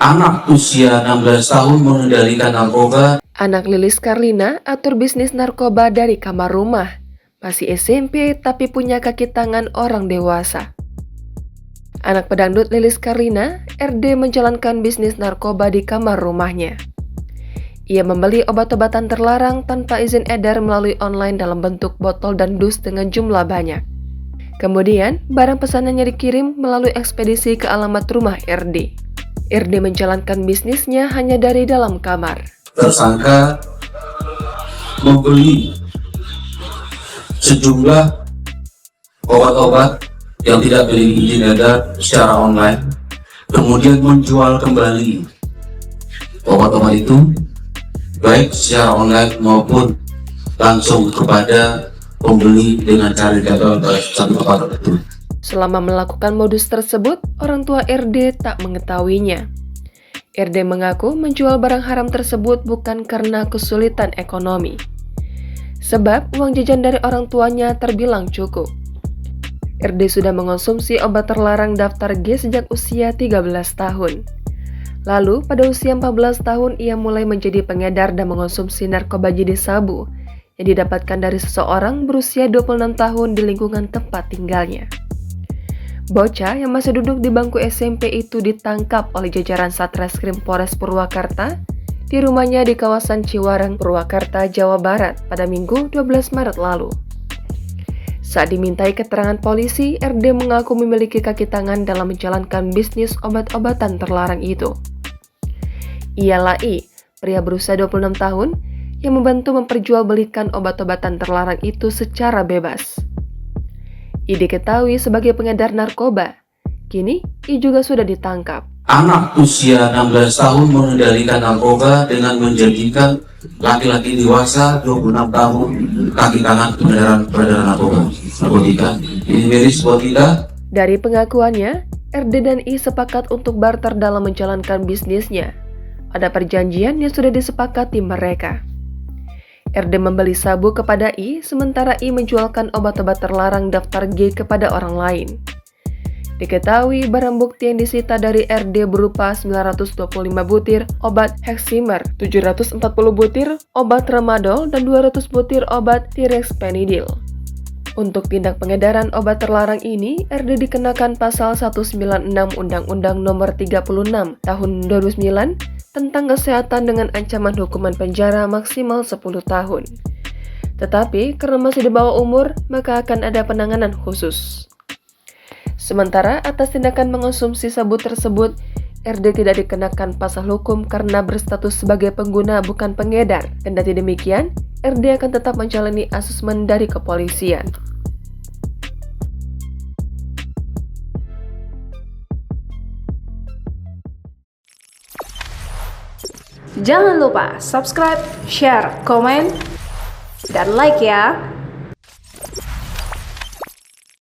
Anak usia 16 tahun mengendalikan narkoba. Anak Lilis Karlina atur bisnis narkoba dari kamar rumah. Masih SMP tapi punya kaki tangan orang dewasa. Anak pedangdut Lilis Karlina, RD menjalankan bisnis narkoba di kamar rumahnya. Ia membeli obat-obatan terlarang tanpa izin edar melalui online dalam bentuk botol dan dus dengan jumlah banyak. Kemudian, barang pesanannya dikirim melalui ekspedisi ke alamat rumah RD. RD menjalankan bisnisnya hanya dari dalam kamar. Tersangka membeli sejumlah obat-obat yang tidak memiliki izin edar secara online, kemudian menjual kembali obat-obat itu baik secara online maupun langsung kepada pembeli dengan cara didapat oleh satu tempat tertentu. Selama melakukan modus tersebut, orang tua RD tak mengetahuinya. RD mengaku menjual barang haram tersebut bukan karena kesulitan ekonomi, sebab uang jajan dari orang tuanya terbilang cukup. RD sudah mengonsumsi obat terlarang daftar G sejak usia 13 tahun. Lalu, pada usia 14 tahun, ia mulai menjadi pengedar dan mengonsumsi narkoba jenis sabu yang didapatkan dari seseorang berusia 26 tahun di lingkungan tempat tinggalnya. Bocah yang masih duduk di bangku SMP itu ditangkap oleh jajaran Satreskrim Polres Purwakarta di rumahnya di kawasan Ciwareng, Purwakarta, Jawa Barat pada Minggu 12 Maret lalu. Saat dimintai keterangan polisi, RD mengaku memiliki kaki tangan dalam menjalankan bisnis obat-obatan terlarang itu. Ialah I, pria berusia 26 tahun, yang membantu memperjualbelikan obat-obatan terlarang itu secara bebas. I diketahui sebagai pengedar narkoba. Kini, I juga sudah ditangkap. Anak usia 16 tahun mengendalikan narkoba dengan menjadikan laki-laki dewasa 26 tahun kaki tangan peredaran narkotika. Ini miris buat kita. Dari pengakuannya, RD dan I sepakat untuk barter dalam menjalankan bisnisnya. Ada perjanjian yang sudah disepakati mereka. RD membeli sabu kepada I, sementara I menjualkan obat-obat terlarang daftar G kepada orang lain. Diketahui barang bukti yang disita dari RD berupa 925 butir obat Heximer, 740 butir obat Tramadol, dan 200 butir obat Tirexpenidil. Untuk tindak pengedaran obat terlarang ini, RD dikenakan pasal 196 Undang-Undang Nomor 36 Tahun 2009 tentang kesehatan dengan ancaman hukuman penjara maksimal 10 tahun. Tetapi karena masih di bawah umur, maka akan ada penanganan khusus. Sementara atas tindakan mengonsumsi sabu tersebut, RD tidak dikenakan pasal hukum karena berstatus sebagai pengguna bukan pengedar. Kendati demikian, RD akan tetap menjalani asesmen dari kepolisian. Jangan lupa subscribe, share, komen, dan like ya!